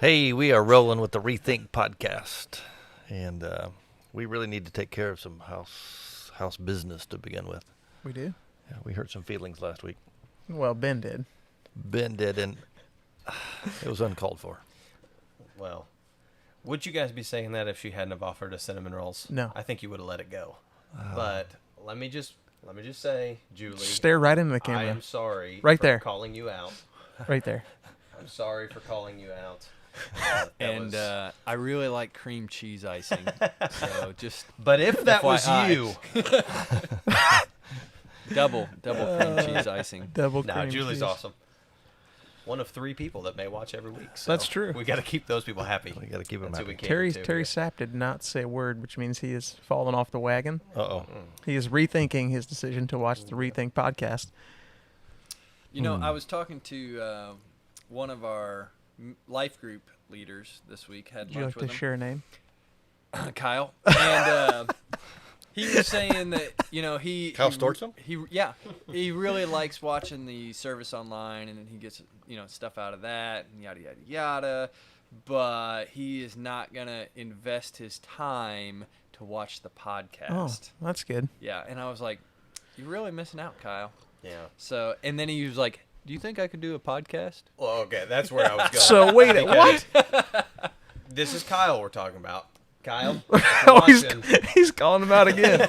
Hey, we are rolling with the ReThink podcast, and we really need to take care of some house business to begin with. We do? Yeah, we hurt some feelings last week. Well, Ben did. Ben did, and it was uncalled for. Well, would you guys be saying that if she hadn't have offered us cinnamon rolls? No. I think you would have let it go. But let me just say, Julie. Stare right into the camera. I am sorry Right for there. calling you out. Right there. I'm sorry for calling you out. I really like cream cheese icing. So just But if that was FYI. you, double cream cheese icing. Double no, cream Julie's cheese. awesome. One of 3 people that may watch every week. So That's true. We got to keep those people happy. We got to keep them That's who happy. we cater Terry to Terry here. Sapp did not say a word, which means he has fallen off the wagon. Uh-oh. He is rethinking his decision to watch the ReThink podcast. You know, I was talking to one of our life group leaders this week. Had Would you lunch like to with share a name? him, Kyle, and he was saying that Kyle Stortzum? He really likes watching the service online, and he gets stuff out of that and yada yada yada. But he is not gonna invest his time to watch the podcast. Oh, that's good. Yeah, and I was like, "You're really missing out, Kyle." Yeah. So, and then he was like, "Do you think I could do a podcast?" Well, okay, that's where I was going. So wait, what? This is Kyle we're talking about. Kyle, Oh, watching. he's calling him out again.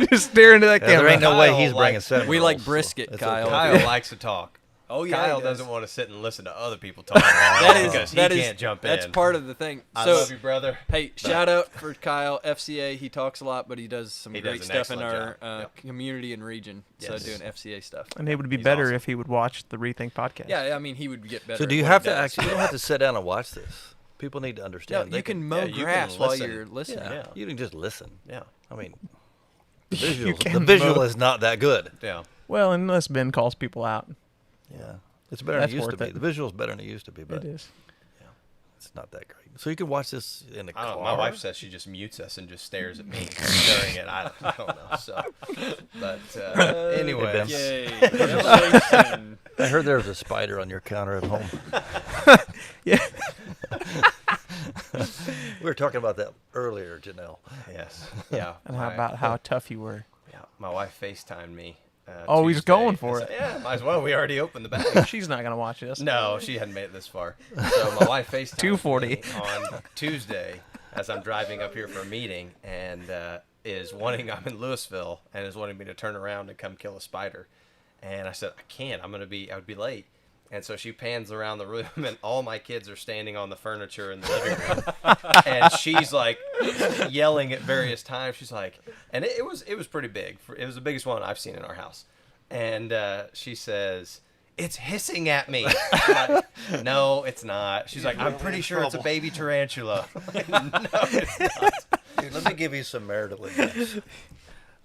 Just staring into that Yeah, camera. there ain't no way Kyle he's bringing likes- cinnamon We like rolls, so brisket, it's Kyle. okay. Kyle likes to talk. Oh yeah, Kyle he does. doesn't want to sit and listen to other people talk because he can't jump in. That's part of the thing. I So, love you, brother. hey, shout out for Kyle, FCA. He talks a lot, but he does some He does great an stuff in our excellent job. Yep. community and region. So Yes. doing FCA stuff. And it would be He's better awesome. if he would watch the ReThink podcast. Yeah, I mean, he would get better. So do at you what have he to does. actually? You don't have to sit down and watch this. People need to No, understand. you can mow you can grass while listen. you're listening. Yeah. You can just listen. Yeah. I mean, the visual, can the visual mow. is not that good. Yeah. Well, unless Ben calls people out. Yeah, it's better That's than it used to worth be. it. The visual's better than it used to be, but It is. it's not that great. So you can watch this in the I car. don't know. My wife says she just mutes us and just stares at me during it. I don't know. So, but anyway, Ben. Yay! Revelation. I heard there was a spider on your counter at home. Yeah. We were talking about that earlier, Janelle. yes, yeah. And how about how tough you were? Yeah, my wife FaceTimed me. Oh, he's Tuesday. going for I it. said, yeah, might as well. We already opened the bag. She's not gonna watch this. No, she hadn't made it this far. So my wife FaceTimed 240. me on Tuesday as I'm driving up here for a meeting, and I'm in Louisville, and is wanting me to turn around and come kill a spider. And I said, I can't. I would be late. And so she pans around the room, and all my kids are standing on the furniture in the living room, and she's like yelling at various times. She's like, and it was pretty big. It was the biggest one I've seen in our house. And she says, "It's hissing at me." I'm like, no, it's not. She's like, "I'm pretty sure it's a baby tarantula." I'm like, no, it's not. Dude, let me give you some marital advice.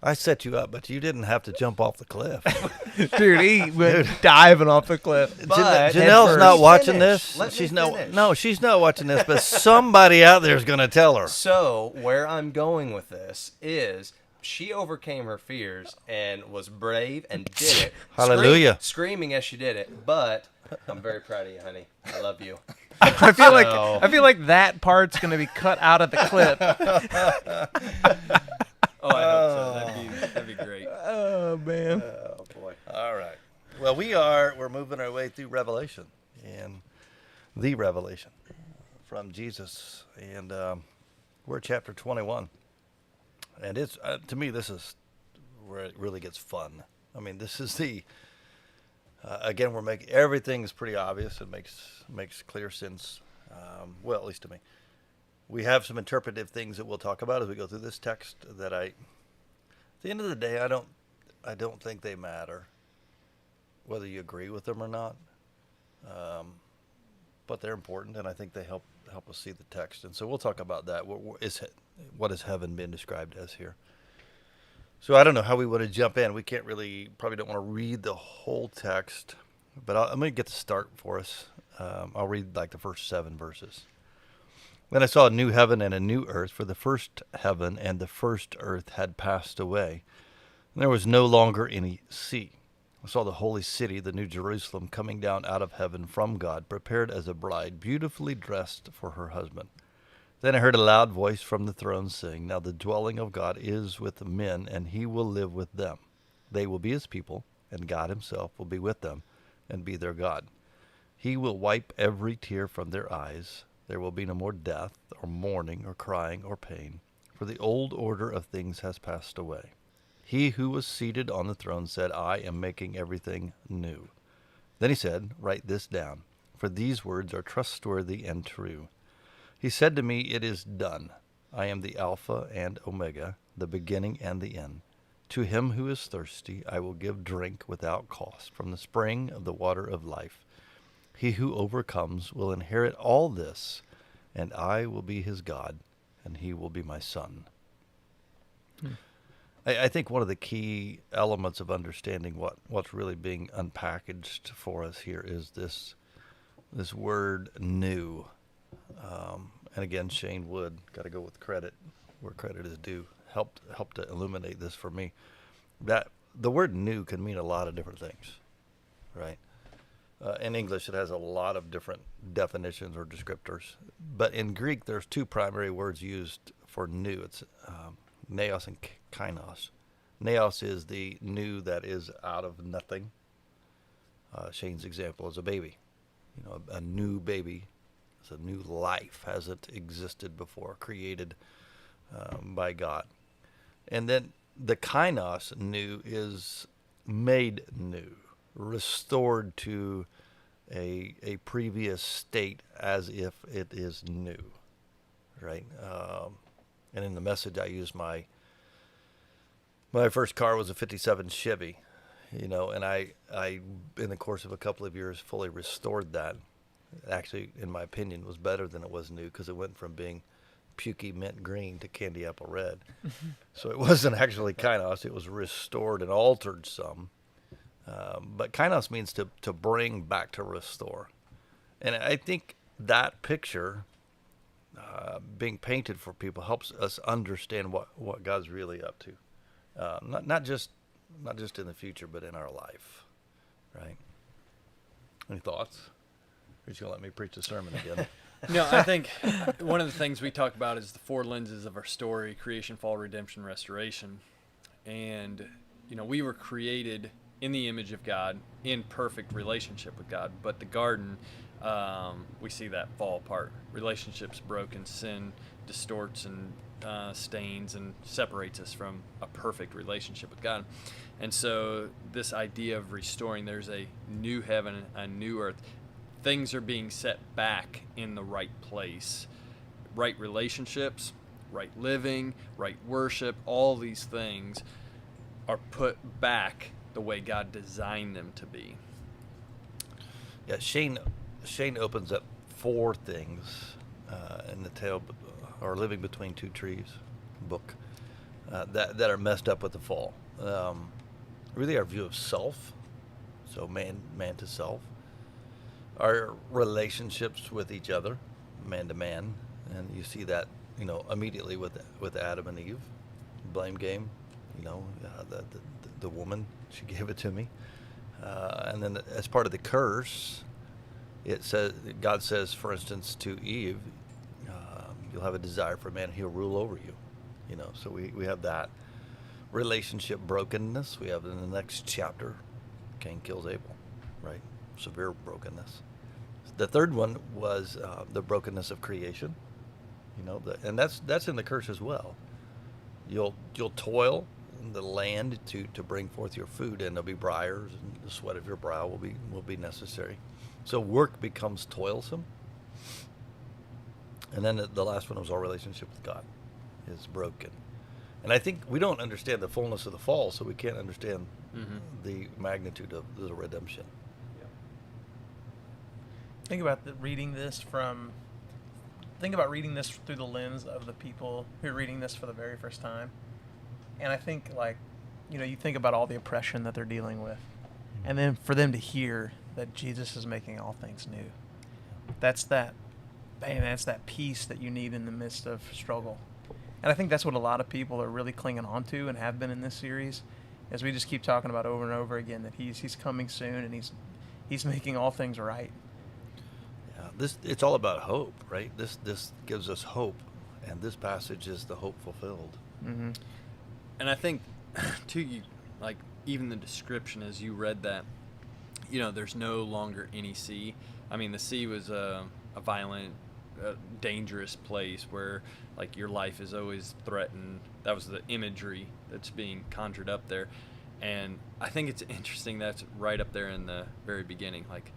I set you up, but you didn't have to jump off the cliff. Dude, he went diving off the cliff. But- Janelle's not watching Finish. this. Let me She's finish. no, she's not watching this. But somebody out there is going to tell her. So where I'm going with this is she overcame her fears and was brave and did it. Hallelujah. Screaming as she did it. But I'm very proud of you, honey. I love you. I feel So- like that part's gonna be cut out of the clip. Oh, I hope so. That'd be great. Oh man. Oh boy. All right. Well, we're moving our way through Revelation, and the Revelation from Jesus, and we're at chapter 21, and it's to me this is where it really gets fun. I mean, this is the again we're making everything's pretty obvious. It makes clear sense. Well, at least to me. We have some interpretive things that we'll talk about as we go through this text. That at the end of the day, I don't think they matter, whether you agree with them or not. But they're important, and I think they help us see the text. And so we'll talk about that. What has heaven been described as here? So I don't know how we want to jump in. We can't probably don't want to read the whole text, but I'm going to get the start for us. I'll read like the first 7 verses. Then I saw a new heaven and a new earth, for the first heaven and the first earth had passed away, and there was no longer any sea. I saw the holy city, the New Jerusalem, coming down out of heaven from God, prepared as a bride, beautifully dressed for her husband. Then I heard a loud voice from the throne saying, Now the dwelling of God is with men, and he will live with them. They will be his people, and God himself will be with them and be their God. He will wipe every tear from their eyes. There will be no more death, or mourning, or crying, or pain, for the old order of things has passed away. He who was seated on the throne said, I am making everything new. Then he said, Write this down, for these words are trustworthy and true. He said to me, It is done. I am the Alpha and Omega, the beginning and the end. To him who is thirsty, I will give drink without cost from the spring of the water of life. He who overcomes will inherit all this, and I will be his God, and he will be my son. I think one of the key elements of understanding what's really being unpackaged for us here is this word new. And again, Shane Wood, got to go with credit where credit is due, helped to illuminate this for me. That the word new can mean a lot of different things, right? In English, it has a lot of different definitions or descriptors. But in Greek, there's two primary words used for new. It's neos and kainos. Neos is the new that is out of nothing. Shane's example is a baby. You know, a new baby. It's a new life, hasn't existed before, created by God. And then the kainos, new, is made new, restored to a previous state as if it is new, right? And in the Message, I used my first car was a 57 Chevy, you know, and I in the course of a couple of years fully restored that. Actually, in my opinion, was better than it was new because it went from being pukey mint green to candy apple red. So it wasn't actually kainos, it was restored and altered some. But kainos means to bring back, to restore. And I think that picture being painted for people helps us understand what God's really up to. Not just in the future, but in our life, right? Any thoughts? Or just going to let me preach a sermon again? No, I think one of the things we talk about is the four lenses of our story: creation, fall, redemption, restoration. And, you know, we were created in the image of God, in perfect relationship with God. But the garden, we see that fall apart. Relationships broken, sin distorts and stains and separates us from a perfect relationship with God. And so this idea of restoring, there's a new heaven, a new earth. Things are being set back in the right place. Right relationships, right living, right worship, all these things are put back the way God designed them to be. Yeah, Shane opens up four things in the tale, or Living Between Two Trees book, that are messed up with the fall. Really our view of self, so man to self. Our relationships with each other, man to man, and you see that, you know, immediately with Adam and Eve, blame game, you know, the woman, she gave it to me, and then as part of the curse, it says, God says, for instance, to Eve, you'll have a desire for a man, he'll rule over you, you know. So we have that relationship brokenness. We have in the next chapter, Cain kills Abel, right? Severe brokenness. The third one was the brokenness of creation, you know, and that's in the curse as well. You'll toil in the land to bring forth your food, and there'll be briars, and the sweat of your brow will be necessary. So work becomes toilsome. And then the last one was our relationship with God is broken. And I think we don't understand the fullness of the fall, so we can't understand the magnitude of the redemption. Think about reading this through the lens of the people who are reading this for the very first time. And I think, like, you know, you think about all the oppression that they're dealing with. And then for them to hear that Jesus is making all things new. That's that peace that you need in the midst of struggle. And I think that's what a lot of people are really clinging on to and have been in this series, as we just keep talking about over and over again, that he's coming soon, and he's making all things right. Yeah, it's all about hope, right? This gives us hope, and this passage is the hope fulfilled. Mm-hmm. And I think, too, you like even the description as you read that, there's no longer any sea. I mean, the sea was a violent, dangerous place where like your life is always threatened. That was the imagery that's being conjured up there. And I think it's interesting that's right up there in the very beginning, like,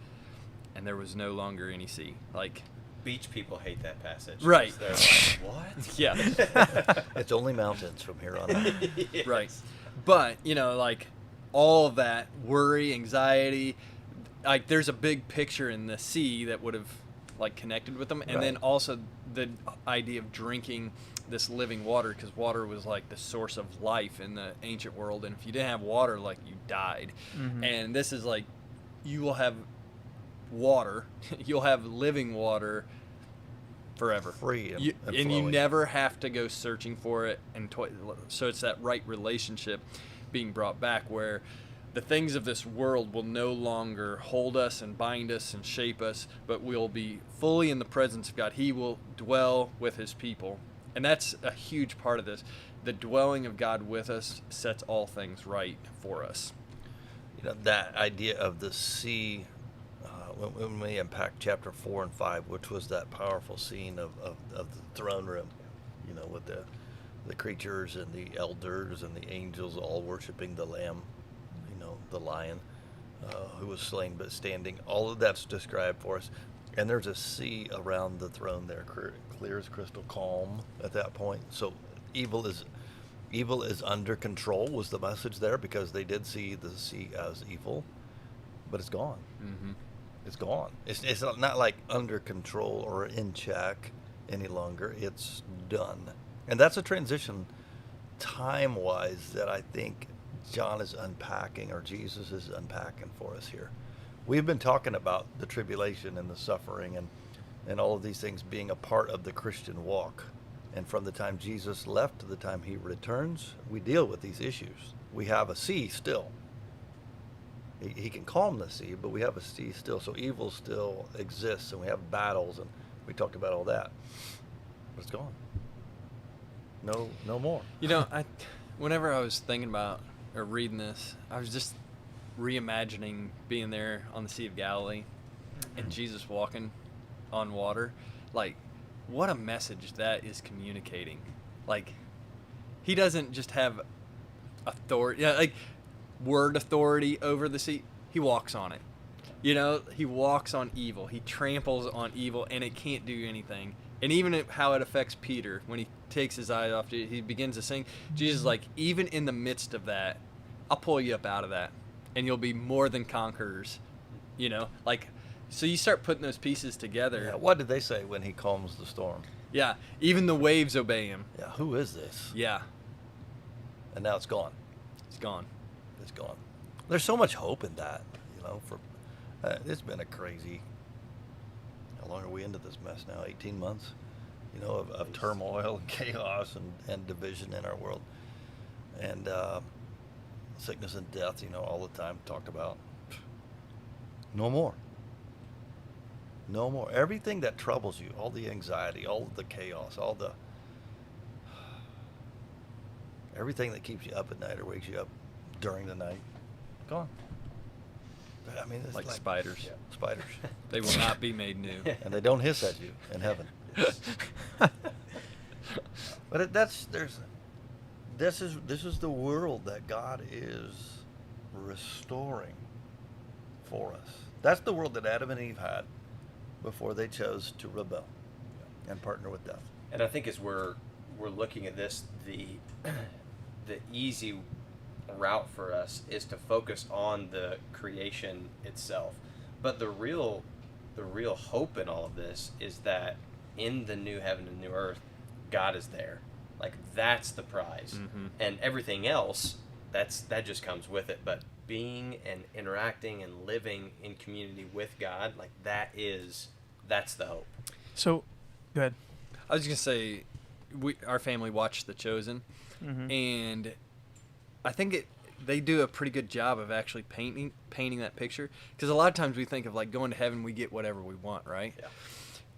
and there was no longer any sea. Like, Beach people hate that passage. Right. They're like, what? yeah. It's only mountains from here on out. Yes. Right. But, like all of that worry, anxiety, like there's a big picture in the sea that would have like connected with them. And then Right. also the idea of drinking this living water, because water was like the source of life in the ancient world. And if you didn't have water, like you died. Mm-hmm. And this is like, you will have water, you'll have living water forever. Free and, And and you flowing. never have to go searching for it. And so it's that right relationship being brought back where the things of this world will no longer hold us and bind us and shape us, but we'll be fully in the presence of God. He will dwell with his people. And that's a huge part of this. The dwelling of God with us sets all things right for us. That idea of the sea, when we unpack chapter 4 and 5, which was that powerful scene of the throne room, with the creatures and the elders and the angels all worshiping the Lamb, the lion who was slain but standing. All of that's described for us. And there's a sea around the throne there, clear as crystal, calm at that point. So evil is under control was the message there, because they did see the sea as evil, but it's gone. Mm-hmm. It's gone. It's not like under control or in check any longer. It's done. And that's a transition time-wise that I think John is unpacking, or Jesus is unpacking for us here. We've been talking about the tribulation and the suffering and all of these things being a part of the Christian walk. And from the time Jesus left to the time he returns, we deal with these issues. We have a sea still. He can calm the sea, but we have a sea still. So evil still exists, and we have battles, and we talked about all that. But it's gone. No more. Whenever I was thinking about or reading this, I was just reimagining being there on the Sea of Galilee and Jesus walking on water. Like, what a message that is communicating. Like, he doesn't just have authority, like word authority over the sea. He walks on it. He walks on evil. He tramples on evil, and it can't do anything. And even how it affects Peter when he takes his eyes off, he begins to sing. Jesus is like, even in the midst of that, I'll pull you up out of that, and you'll be more than conquerors. Like, so you start putting those pieces together. Yeah, what did they say when he calms the storm? Yeah, even the waves obey him. Yeah, who is this? Yeah, And now it's gone. it's gone. It's gone. There's so much hope in that, for it's been a crazy, how long are we into this mess now? 18 months, of turmoil and chaos and division in our world. And sickness and death, all the time talked about. No more. No more. Everything that troubles you, all the anxiety, all the chaos, everything that keeps you up at night or wakes you up during the night, gone. I mean, it's Like spiders. Yeah, spiders. They will not be made new. And they don't hiss at you in heaven. But this is the world that God is restoring for us. That's the world that Adam and Eve had before they chose to rebel and partner with death. And I think as we're looking at this, the easy route for us is to focus on the creation itself. But the real hope in all of this is that in the new heaven and new earth, God is there. Like, that's the prize. Mm-hmm. And everything else, that just comes with it. But being and interacting and living in community with God, like, that's the hope. So, go ahead. I was going to say, our family watched The Chosen, Mm-hmm. and I think it they do a pretty good job of actually painting that picture, because a lot of times we think of like going to heaven, we get whatever we want, right? Yeah.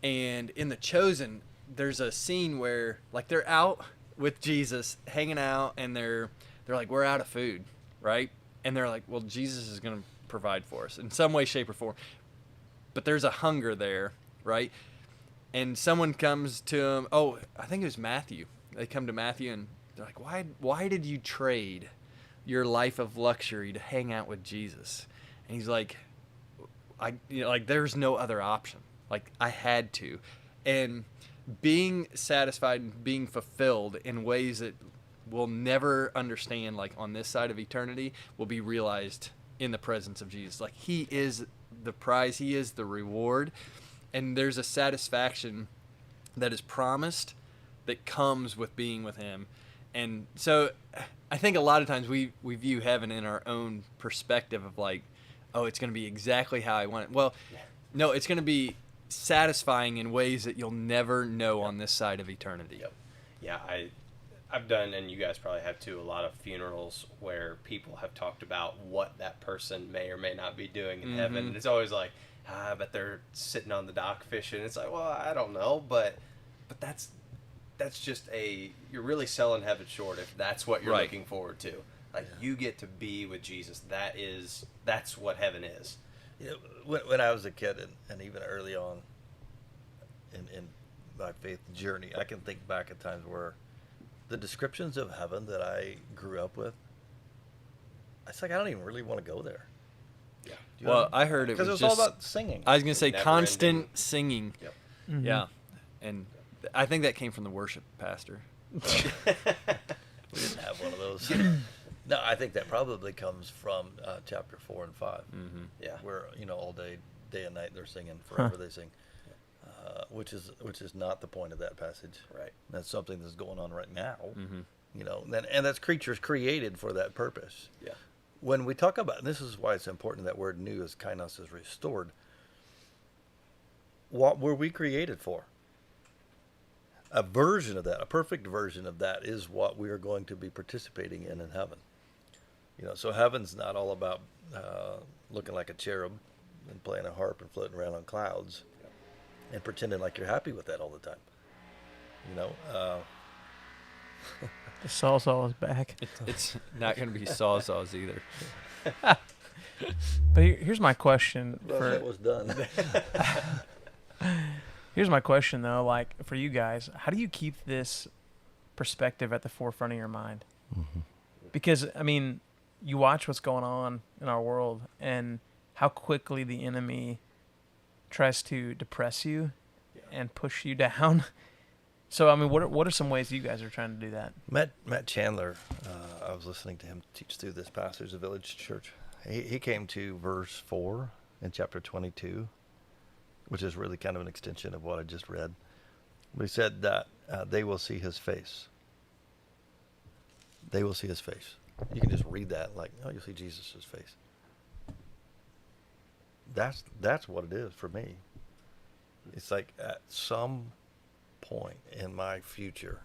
And in The Chosen, there's a scene where like they're out with Jesus hanging out, and they're like, we're out of food, right? And they're like, well, Jesus is going to provide for us in some way, shape, or form. But there's a hunger there, right? And someone comes to him. Oh, I think it was Matthew. They come to Matthew and they're like, why did you trade your life of luxury to hang out with Jesus? And he's like, like there's no other option. Like I had to. And being satisfied and being fulfilled in ways that we'll never understand, like on this side of eternity, will be realized in the presence of Jesus. Like he is the prize, he is the reward, and there's a satisfaction that is promised that comes with being with him. And so I think a lot of times we view heaven in our own perspective of like, oh, it's going to be exactly how I want it. Well, no, it's going to be satisfying in ways that you'll never know on this side of eternity. Yep. Yeah, I've done, and you guys probably have too, a lot of funerals where people have talked about what that person may or may not be doing in heaven. And it's always like, I bet they're sitting on the dock fishing. It's like, well, I don't know, but that's just you're really selling heaven short if that's what you're looking forward to. Like you get to be with Jesus. That's what heaven is. Yeah, when I was a kid and even early on in my faith journey, I can think back at times where the descriptions of heaven that I grew up with, it's like I don't even really want to go there. Yeah. Well, I heard it was because just all about singing. I was going to say Never constant ending. singing. Yep. Mhm. Yeah. And I think that came from the worship pastor. We didn't have one of those. No, I think that probably comes from chapter 4 and 5, Yeah. where all day and night they're singing forever. They sing, which is not the point of that passage. Right. That's something that's going on right now. And that's creatures created for that purpose. Yeah. When we talk about, and this is why it's important that word new is kainos is restored. What were we created for? A version of that, a perfect version of that, is what we are going to be participating in heaven. So heaven's not all about looking like a cherub and playing a harp and floating around on clouds and pretending like you're happy with that all the time. The Sawsaw is back. It's not going to be Sawsaws either. But here's my question Well, that was done. Here's my question though, like for you guys, how do you keep this perspective at the forefront of your mind? Because I mean, you watch what's going on in our world and how quickly the enemy tries to depress you and push you down. So I mean, what are some ways you guys are trying to do that? Matt Chandler, I was listening to him teach through this passage of Village Church. He came to verse 4 in chapter 22, which is really kind of an extension of what I just read. But he said that they will see his face. They will see his face. You can just read that like, oh, you'll see Jesus' face. That's what it is for me. It's like at some point in my future,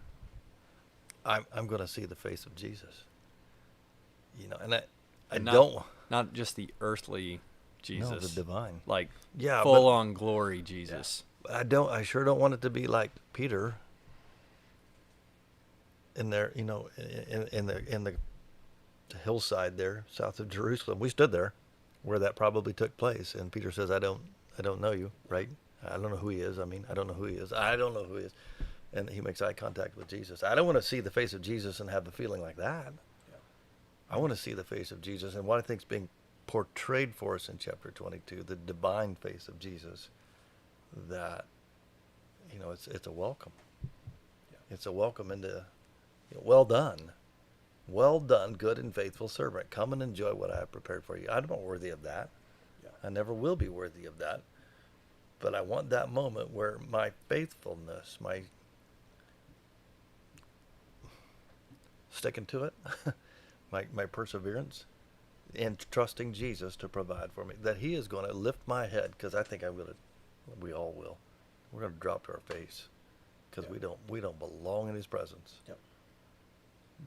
I'm going to see the face of Jesus. And I don't. Not just the earthly Jesus. No, the divine. Like Yeah, full on glory Jesus. I sure don't want it to be like Peter in there, in the hillside there south of Jerusalem. We stood there where that probably took place, and Peter says, I don't know you, right? I don't know who he is. I don't know who he is. I don't know who he is. And he makes eye contact with Jesus. I don't want to see the face of Jesus and have the feeling like that. Yeah. I want to see the face of Jesus, and what I think is being portrayed for us in chapter 22, the divine face of Jesus, that, it's a welcome. Yeah. It's a welcome into, well done. Well done, good and faithful servant. Come and enjoy what I have prepared for you. I'm not worthy of that. Yeah. I never will be worthy of that. But I want that moment where my faithfulness, my sticking to it, my perseverance, and trusting Jesus to provide for me, that he is going to lift my head, because I think we all will. We're going to drop to our face because we don't belong in his presence. Yep.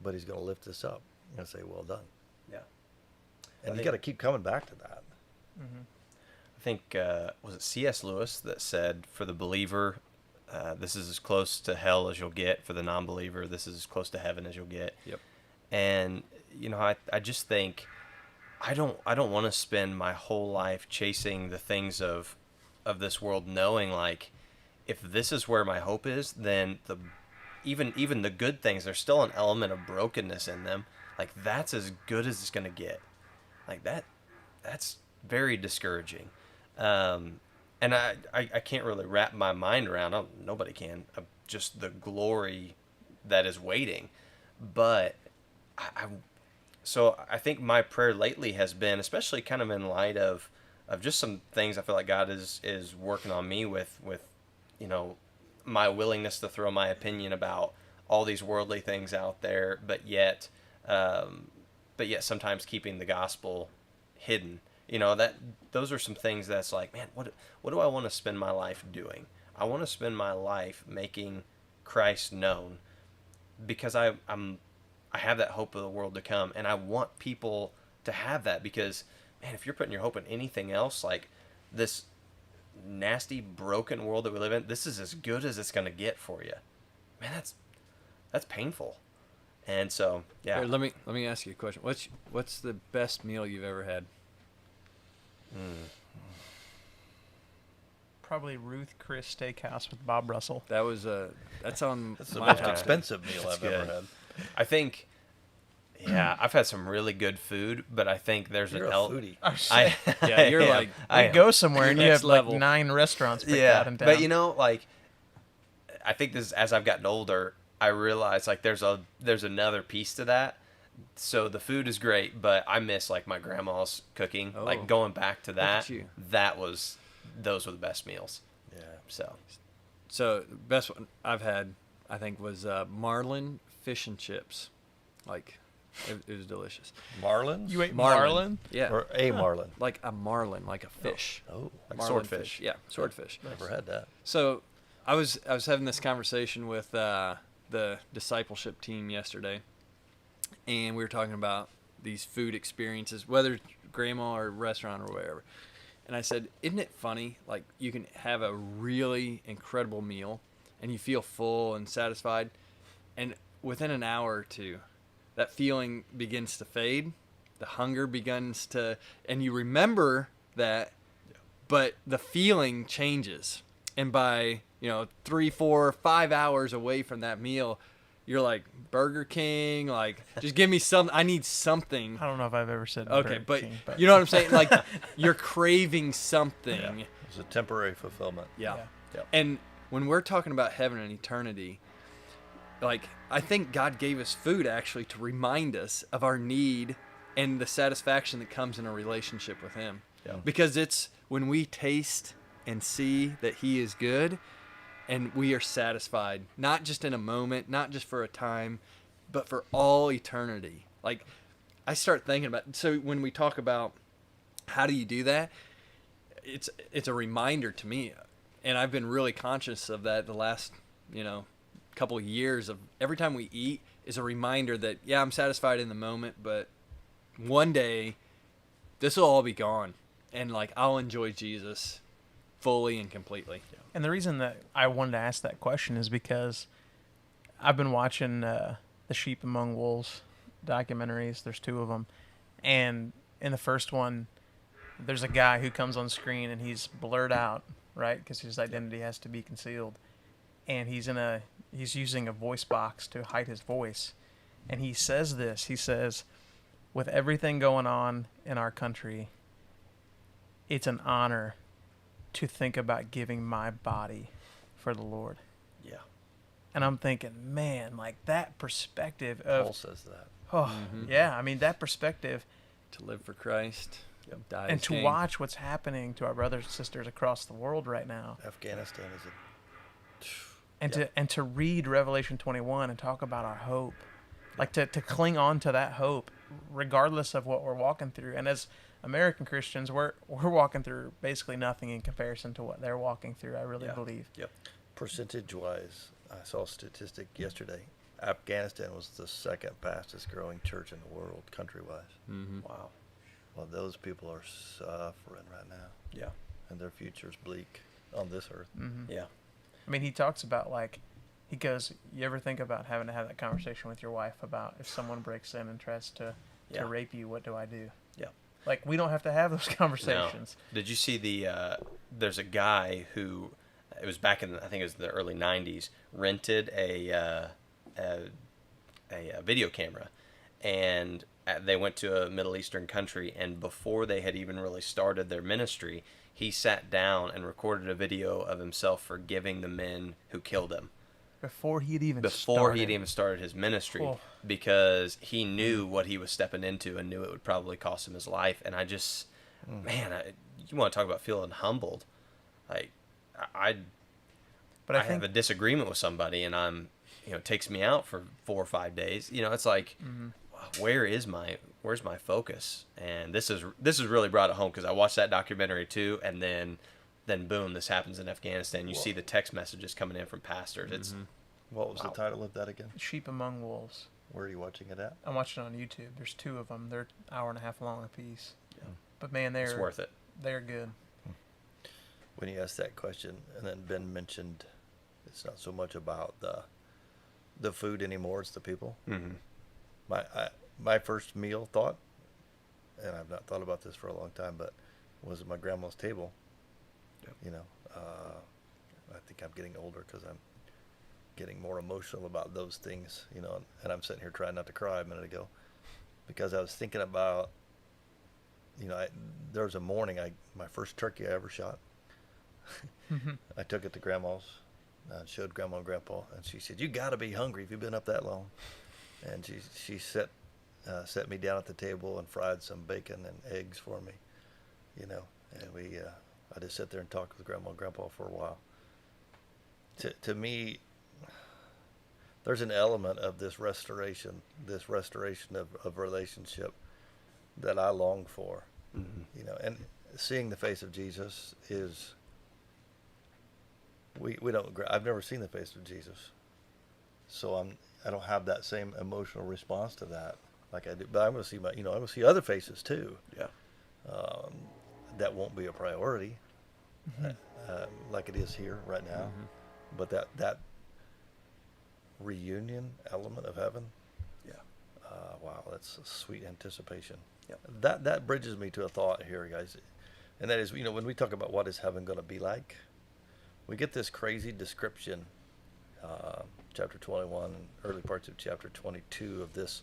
But he's going to lift us up and say, well done. Yeah. And I you think- got to keep coming back to that. I think, was it C.S. Lewis that said, for the believer, this is as close to hell as you'll get. For the non-believer, this is as close to heaven as you'll get. Yep. And, I just think I don't want to spend my whole life chasing the things of this world, knowing like, if this is where my hope is, then even the good things, there's still an element of brokenness in them. Like, that's as good as it's going to get. Like that's very discouraging. And I can't really wrap my mind around, nobody can, just the glory that is waiting. But so I think my prayer lately has been, especially kind of in light of just some things I feel like God is working on me with, my willingness to throw my opinion about all these worldly things out there, but yet sometimes keeping the gospel hidden. Those are some things that's like, man, what do I want to spend my life doing? I want to spend my life making Christ known, because I have that hope of the world to come, and I want people to have that, because, man, if you're putting your hope in anything else, like this nasty, broken world that we live in, this is as good as it's going to get for you. Man, that's painful. And so, yeah. Here, let me ask you a question. What's the best meal you've ever had? Probably Ruth Chris Steakhouse with Bob Russell. That's on That's the my most top. expensive meal That's I've ever good. had. I think, yeah, I've had some really good food, but I think there's You're an a foodie. Yeah, you're am. like, I We am. go somewhere and you Next have like level. 9 restaurants picked Yeah, out in town. but like, I think this, as I've gotten older, I realize like there's another piece to that. So the food is great, but I miss like my grandma's cooking. Oh. Like, going back to at that, you. those were the best meals. Yeah. So the best one I've had, I think, was Marlin fish and chips. Like, it was delicious. Marlins? You ate Marlin. marlin? Yeah. Or a marlin? Like a marlin, like a fish. Oh, like Marlin swordfish. fish. Yeah, swordfish. never had that. So, I was having this conversation with the discipleship team yesterday, and we were talking about these food experiences, whether grandma or restaurant or whatever. And I said, isn't it funny? Like, you can have a really incredible meal, and you feel full and satisfied, and within an hour or two, that feeling begins to fade. The hunger begins to, and you remember that, but the feeling changes. And by 3, 4, 5 hours away from that meal, you're like, Burger King, like, just give me some. I need something. I don't know if I've ever said Okay, Burger but King, you know what I'm saying? Like, you're craving something. Yeah. It's a temporary fulfillment. Yeah. Yeah. And when we're talking about heaven and eternity, like, I think God gave us food actually to remind us of our need and the satisfaction that comes in a relationship with Him. Yeah. Because it's when we taste and see that He is good, and we are satisfied, not just in a moment, not just for a time, but for all eternity. Like, I start thinking about, so when we talk about how do you do that, it's a reminder to me, and I've been really conscious of that the last, couple of years, of every time we eat is a reminder that, yeah, I'm satisfied in the moment, but one day this will all be gone, and like, I'll enjoy Jesus fully and completely. And the reason that I wanted to ask that question is because I've been watching the Sheep Among Wolves documentaries. There's 2 of them. And in the first one, there's a guy who comes on screen and he's blurred out, right? Because his identity has to be concealed. And he's using a voice box to hide his voice. And he says this. He says, with everything going on in our country, it's an honor to think about giving my body for the Lord. yeah. And I'm thinking, man, like that perspective Paul of, says that. oh, yeah, I mean, that perspective, To live for Christ, die and as to king. watch what's happening to our brothers and sisters across the world right now, Afghanistan is and to read Revelation 21 and talk about our hope, like to cling on to that hope, regardless of what we're walking through. And as American Christians, we're walking through basically nothing in comparison to what they're walking through. I really Yeah. believe. Yep. percentage-wise. I saw a statistic yesterday. Afghanistan was the second fastest growing church in the world, country-wise. Mm-hmm. Wow. Well, those people are suffering right now, Yeah. and their future's bleak on this earth. Mm-hmm. Yeah. I mean, he talks about, like, he goes, you ever think about having to have that conversation with your wife about if someone breaks in and tries to Yeah. rape you, what do I do? Yeah. Like, we don't have to have those conversations. No. Did you see there's a guy who, it was back in, I think it was the early 90s, rented a video camera, and they went to a Middle Eastern country, and before they had even really started their ministry, he sat down and recorded a video of himself forgiving the men who killed him Before he'd even started his ministry, Oh. because he knew what he was stepping into and knew it would probably cost him his life. And I just, man, you want to talk about feeling humbled. Like, I But I have think a disagreement with somebody, and I'm, it takes me out for 4 or 5 days. It's like, where's my focus? And this is really brought it home, because I watched that documentary too, and then boom, this happens in Afghanistan. You see the text messages coming in from pastors. It's What was Wow. the title of that again? Sheep Among Wolves. Where are you watching it at? I'm watching it on YouTube. There's 2 of them. They're hour and a half long a piece. Yeah. But man, it's worth it. They're good. When you asked that question, and then Ben mentioned it's not so much about the food anymore, it's the people. Mm-hmm. My first meal thought, and I've not thought about this for a long time, but was at my grandma's table. Yep. I think I'm getting older because I'm getting more emotional about those things, and I'm sitting here trying not to cry a minute ago, because I was thinking about, there was a morning, my first turkey I ever shot. I took it to Grandma's, showed Grandma and Grandpa, and she said, "You got to be hungry if you've been up that long." And she set me down at the table and fried some bacon and eggs for me, and I just sat there and talked with Grandma and Grandpa for a while. To me, there's an element of this restoration of relationship that I long for, and seeing the face of Jesus is, I've never seen the face of Jesus, so I don't have that same emotional response to that like I do, but I'm going to see I'm going to see other faces too. Yeah. That won't be a priority, like it is here right now, but that reunion element of heaven, wow, that's a sweet anticipation. Yep. That bridges me to a thought here, guys, and that is, when we talk about what is heaven going to be like, we get this crazy description, chapter 21, early parts of chapter 22 of this,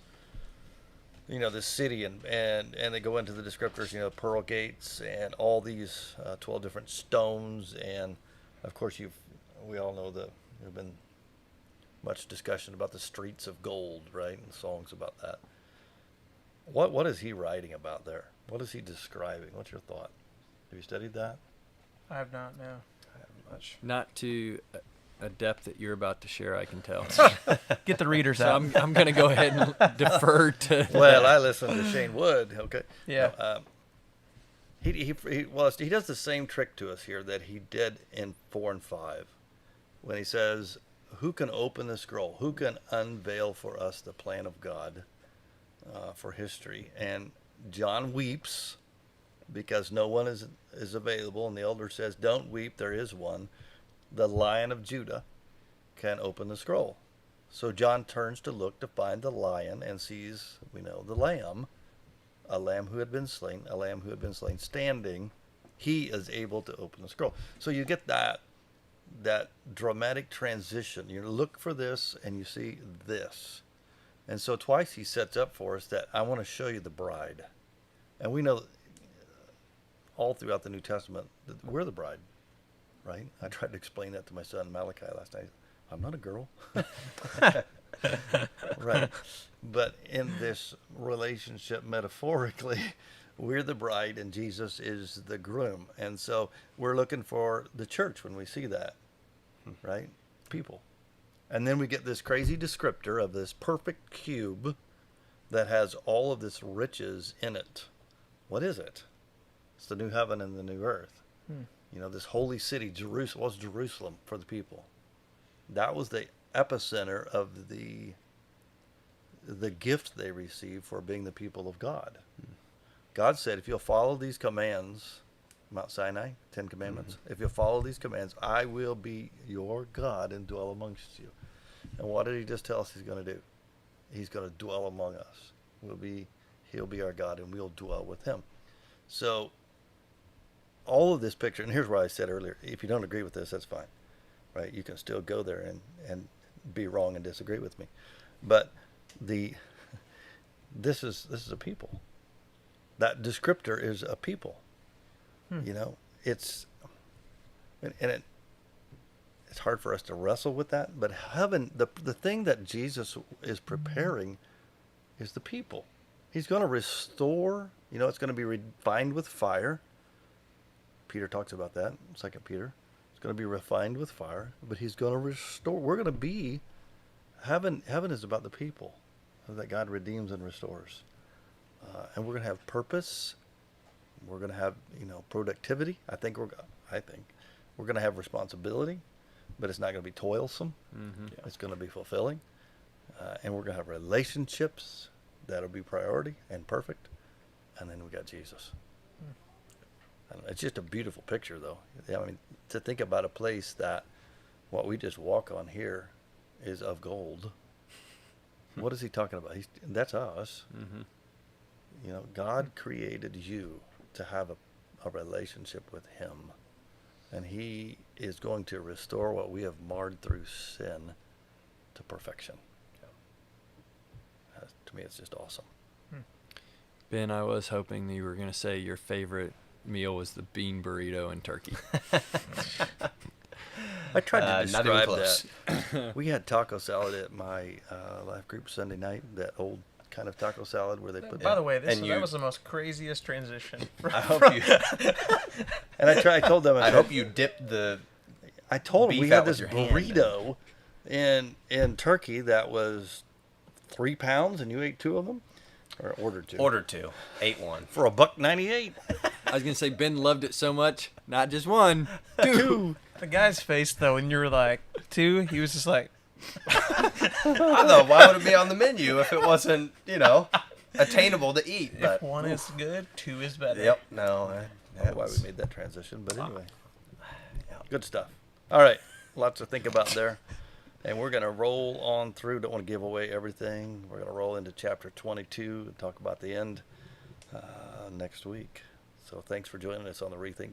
this city, and they go into the descriptors, pearl gates and all these 12 different stones, and of course we all know there's been much discussion about the streets of gold, right, and songs about that. What is he writing about there? What is he describing? What's your thought? Have you studied that? I have not, no. I haven't much. Not to a depth that you're about to share, I can tell. Get the readers So out. I'm going to go ahead and defer to. Well, I listened to Shane Wood. Okay. Yeah. No, he does the same trick to us here that he did in 4 and 5, when he says, "Who can open the scroll? Who can unveil for us the plan of God for history?" And John weeps because no one is available, and the elder says, "Don't weep, there is one. The Lion of Judah can open the scroll." So John turns to look to find the lion and sees, the lamb, a lamb who had been slain, standing. He is able to open the scroll. So you get that dramatic transition. You look for this and you see this. And so twice he sets up for us that I want to show you the bride. And we know all throughout the New Testament that we're the bride, right? I tried to explain that to my son Malachi last night. I'm not a girl. Right. But in this relationship, metaphorically, we're the bride and Jesus is the groom. And so we're looking for the church when we see that, right? People. And then we get this crazy descriptor of this perfect cube that has all of this riches in it. What is it? It's the new heaven and the new earth. This holy city, Jerusalem, was Jerusalem for the people. That was the epicenter of the the gift they receive for being the people of God. God said, if you'll follow these commands, Mount Sinai, 10 Commandments, if you'll follow these commands, I will be your God and dwell amongst you. And what did he just tell us he's going to do? He's going to dwell among us. He'll be our God, and we'll dwell with him. So all of this picture, and here's why I said earlier, if you don't agree with this, that's fine, right? You can still go there and be wrong and disagree with me. But this is a people. That descriptor is a people. You know, it's hard for us to wrestle with that, but heaven, the thing that Jesus is preparing is the people. He's going to restore, you know, it's going to be refined with fire. Peter talks about that, 2 Peter. It's going to be refined with fire, but he's going to restore. We're going to be, heaven is about the people that God redeems and restores. And we're going to have purpose. We're going to have, you know, productivity. I think we're going to have responsibility, but it's not going to be toilsome. Mm-hmm. Yeah. It's going to be fulfilling. And we're going to have relationships that'll be priority and perfect. And then we got Jesus. It's just a beautiful picture, though. I mean, to think about a place that what we just walk on here is of gold. What is he talking about? That's us. Mm-hmm. You know, God created you to have a relationship with him. And he is going to restore what we have marred through sin to perfection. To me, it's just awesome. Ben, I was hoping that you were going to say your favorite meal was the bean burrito and turkey. I tried to not even describe close. that. We had taco salad at my life group Sunday night, that old kind of taco salad where they put... By the way, that was the most craziest transition. I hope you... And I told them... I hope you dipped the... I told them we had this burrito in Turkey that was 3 pounds, and you ate 2 of them? Or ordered 2? Ordered 2. Ate 1. For $1.98. I was going to say, Ben loved it so much, not just 1, 2. The guy's face, though, when you were like, 2, he was just like... I thought, why would it be on the menu if it wasn't, you know, attainable to eat? But, if 1 is good, 2 is better. Yep, no. I don't know why we made that transition, but anyway. Good stuff. All right, lots to think about there. And we're going to roll on through. Don't want to give away everything. We're going to roll into chapter 22 and talk about the end next week. So thanks for joining us on the ReThink